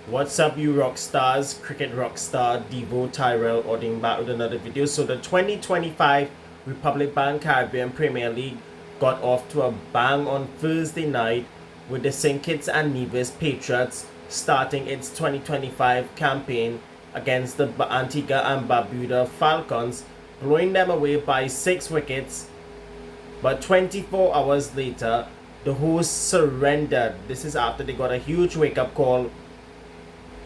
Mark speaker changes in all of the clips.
Speaker 1: What's up, you rock stars? Cricket rock star Devo Tyrell Ording back with another video. So the 2025 Republic Bank Caribbean Premier League got off to a bang on Thursday night with the St. Kitts and Nevis Patriots starting its 2025 campaign against the Antigua and Barbuda Falcons, blowing them away by 6 wickets. But 24 hours later, the hosts surrendered. This is after they got a huge wake-up call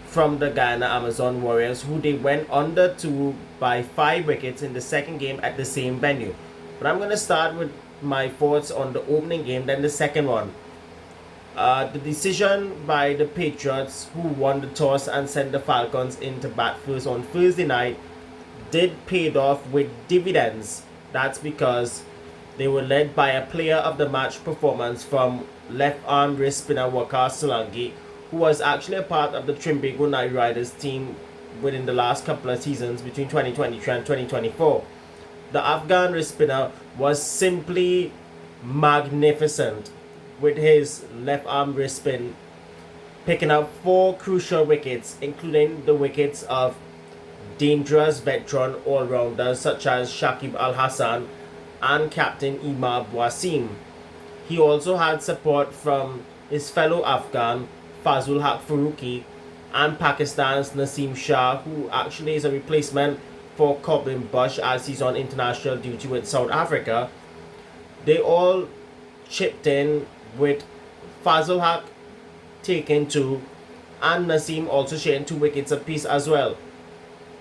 Speaker 1: from the Guyana Amazon Warriors, who they went under to by 5 wickets in the second game at the same venue. But I'm going to start with my thoughts on the opening game, then the second one. The decision by the Patriots, who won the toss and sent the Falcons into bat first on Thursday night, did pay off with dividends. That's because they were led by a player of the match performance from left arm wrist spinner Waqar Salamkheil, who was actually a part of the Trinbago Knight Riders team within the last couple of seasons between 2023 and 2024. The Afghan wrist spinner was simply magnificent with his left arm wrist spin, picking up 4 crucial wickets, including the wickets of dangerous veteran all-rounders such as Shakib Al Hassan and captain Imad Wasim. He also had support from his fellow Afghan Fazul Haq Farooqi and Pakistan's Naseem Shah, who actually is a replacement for Corbin Bush as he's on international duty with South Africa. They all chipped in, with Fazul Haq taking 2 and Naseem also sharing 2 wickets apiece as well.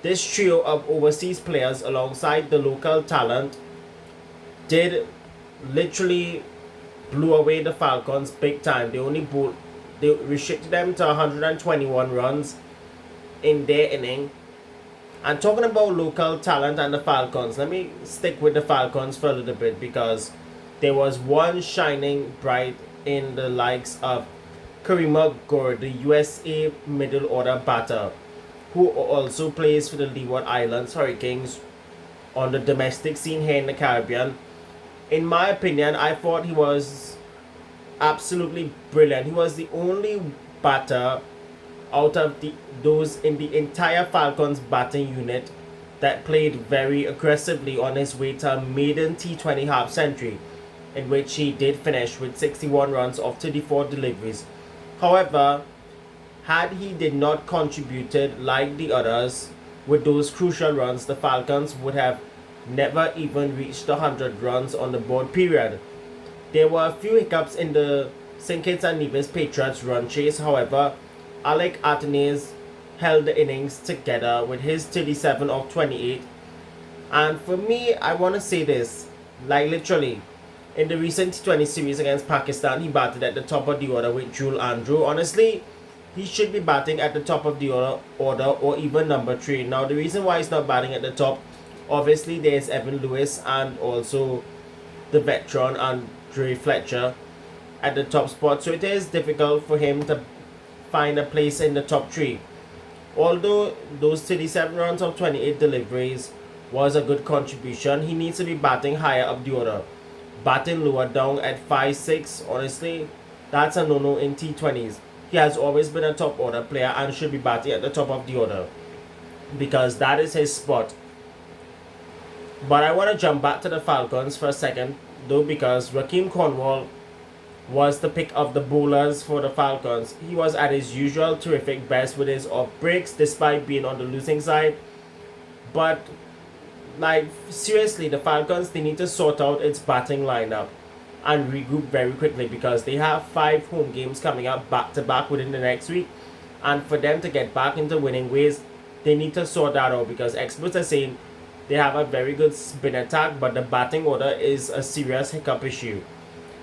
Speaker 1: This trio of overseas players alongside the local talent did literally blew away the Falcons big time. They restricted them to 121 runs in their inning. And talking about local talent and the Falcons, let me stick with the Falcons for a little bit, because there was one shining bright in the likes of Karima Gore, the USA middle order batter, who also plays for the Leeward Islands Hurricanes on the domestic scene here in the Caribbean. In my opinion, I thought he was absolutely brilliant. He was the only batter out of those in the entire Falcons batting unit that played very aggressively on his way to a maiden T20 half century, in which he did finish with 61 runs off 34 deliveries. However, had he did not contributed like the others with those crucial runs, the Falcons would have never even reached the 100 runs on the board period. There were a few hiccups in the St. Kitts and Nevis Patriots run chase. However, Alec Atenes held the innings together with his 37 of 28. And for me, I want to say this, like literally, in the recent T20 series against Pakistan, he batted at the top of the order with Jule Andrew. Honestly, he should be batting at the top of the order or even number 3. Now, the reason why he's not batting at the top, obviously there's Evan Lewis and also the veteran Andre Fletcher at the top spot, so it is difficult for him to find a place in the top 3. Although those 37 runs of 28 deliveries was a good contribution, he needs to be batting higher up the order. Batting lower down at 5-6, honestly, that's a no-no in T20s. He has always been a top order player and should be batting at the top of the order, because that is his spot. But I want to jump back to the Falcons for a second, though, because Rakeem Cornwall was the pick of the bowlers for the Falcons. He was at his usual terrific best with his off breaks despite being on the losing side. But like seriously, the Falcons, they need to sort out its batting lineup and regroup very quickly, because they have 5 home games coming up back to back within the next week, and for them to get back into winning ways, they need to sort that out, because experts are saying they have a very good spin attack, but the batting order is a serious hiccup issue.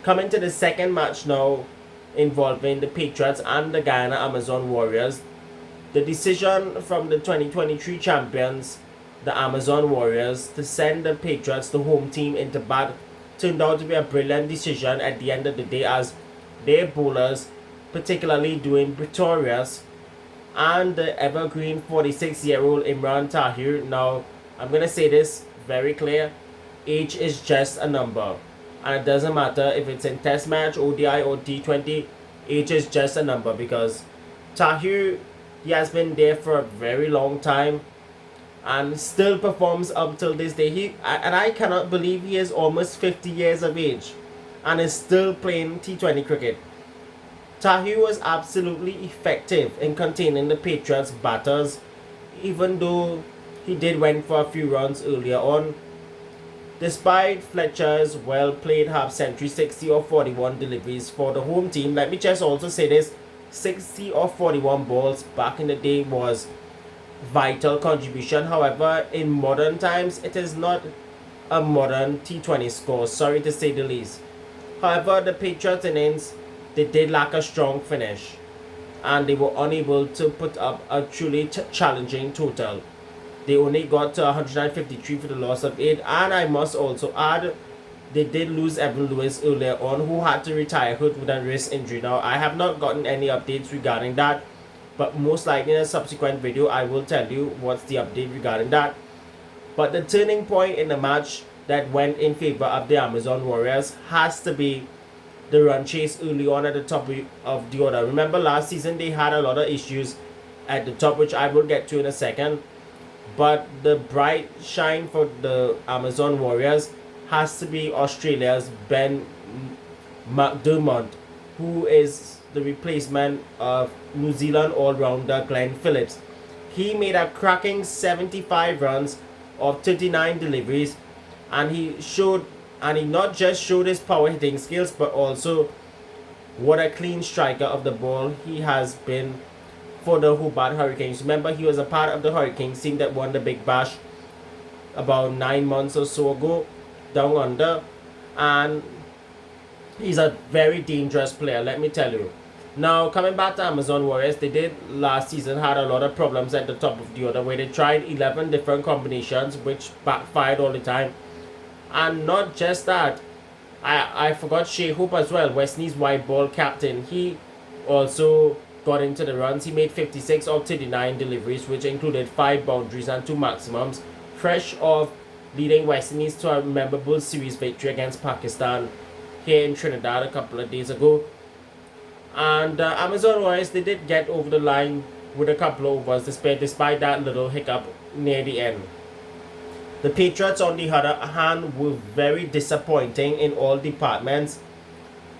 Speaker 1: Coming to the second match now, involving the Patriots and the Guyana Amazon Warriors, the decision from the 2023 champions, the Amazon Warriors, to send the Patriots, the home team, into bat turned out to be a brilliant decision at the end of the day, as their bowlers, particularly Dwayne Pretorius and the evergreen 46-year-old Imran Tahir. Now, I'm going to say this very clear, age is just a number. And it doesn't matter if it's in test match, ODI or T20, age is just a number, because Tahir He has been there for a very long time and still performs up till this day. And I cannot believe he is almost 50 years of age and is still playing T20 cricket. Tahi was absolutely effective in containing the Patriots batters, even though he did went for a few runs earlier on. Despite Fletcher's well-played half-century 60 or 41 deliveries for the home team, let me just also say this, 60 or 41 balls back in the day was vital contribution. However, in modern times, it is not a modern T20 score, sorry to say the least. However, the Patriots innings, they did lack a strong finish and they were unable to put up a truly challenging total. They only got to 153 for the loss of 8, and I must also add, they did lose Evan Lewis earlier on, who had to retire hurt with a wrist injury. Now, I have not gotten any updates regarding that, but most likely in a subsequent video, I will tell you what's the update regarding that. But the turning point in the match that went in favor of the Amazon Warriors has to be the run chase early on at the top of the order. Remember last season they had a lot of issues at the top, which I will get to in a second. But the bright shine for the Amazon Warriors has to be Australia's Ben McDermott, who is the replacement of New Zealand all-rounder Glenn Phillips. He made a cracking 75 runs of 39 deliveries, and he not just showed his power hitting skills, but also what a clean striker of the ball he has been for the Hobart Hurricanes. Remember, he was a part of the Hurricanes team that won the Big Bash about 9 months or so ago down under, and he's a very dangerous player, let me tell you. Now, coming back to Amazon Warriors, they did last season had a lot of problems at the top of the order where they tried 11 different combinations which backfired all the time. And not just that, I forgot Shea Hope as well, Westney's white ball captain. He also got into the runs. He made 56 of 39 deliveries, which included 5 boundaries and 2 maximums, fresh off leading West Indies to a memorable series victory against Pakistan here in Trinidad a couple of days ago. And Amazon Warriors, they did get over the line with a couple of overs despite that little hiccup near the end. The Patriots, on the other hand, were very disappointing in all departments.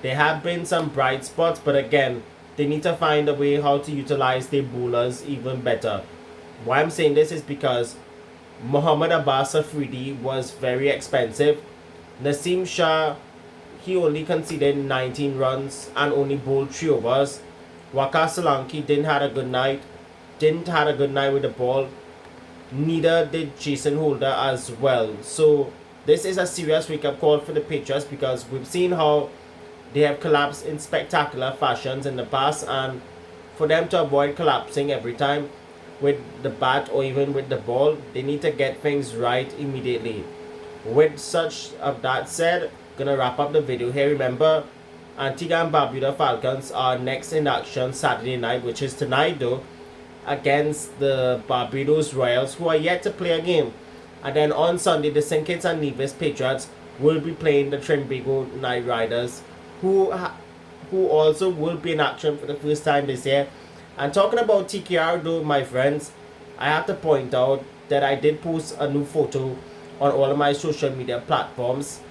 Speaker 1: There have been some bright spots, but again, they need to find a way how to utilize their bowlers even better. Why I'm saying this is because Muhammad Abbas Afridi was very expensive. Naseem Shah, he only conceded 19 runs and only bowled 3 overs. Waqar Solanki didn't have a good night with the ball. Neither did Jason Holder as well. So this is a serious wake-up call for the Patriots, because we've seen how they have collapsed in spectacular fashions in the past, and for them to avoid collapsing every time with the bat or even with the ball, they need to get things right immediately. With such of that said, gonna wrap up the video here. Remember, Antigua and Barbuda Falcons are next in action Saturday night, which is tonight though, against the Barbados Royals, who are yet to play a game. And then on Sunday, the St. Kitts and Nevis Patriots will be playing the Trinbago Knight Riders, who also will be in action for the first time this year. And talking about TKR though, my friends, I have to point out that I did post a new photo on all of my social media platforms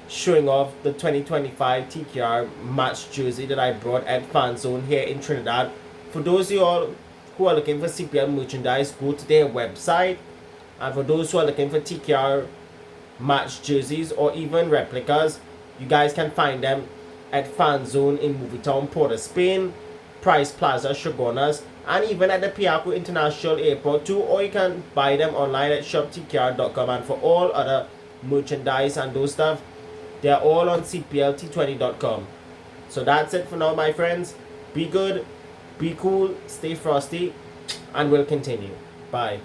Speaker 1: showing off the 2025 TKR match jersey that I brought at Fan Zone here in Trinidad. For those of you all who are looking for CPL merchandise, go to their website. And for those who are looking for TKR match jerseys or even replicas, you guys can find them at Fan Zone in Movietown, Port of Spain, Price Plaza, Shogunas, and even at the Piaco International Airport too, or you can buy them online at shoptkr.com. And for all other merchandise and those stuff, they're all on cplT20.com. So that's it for now, my friends. Be good, be cool, stay frosty, and we'll continue. Bye.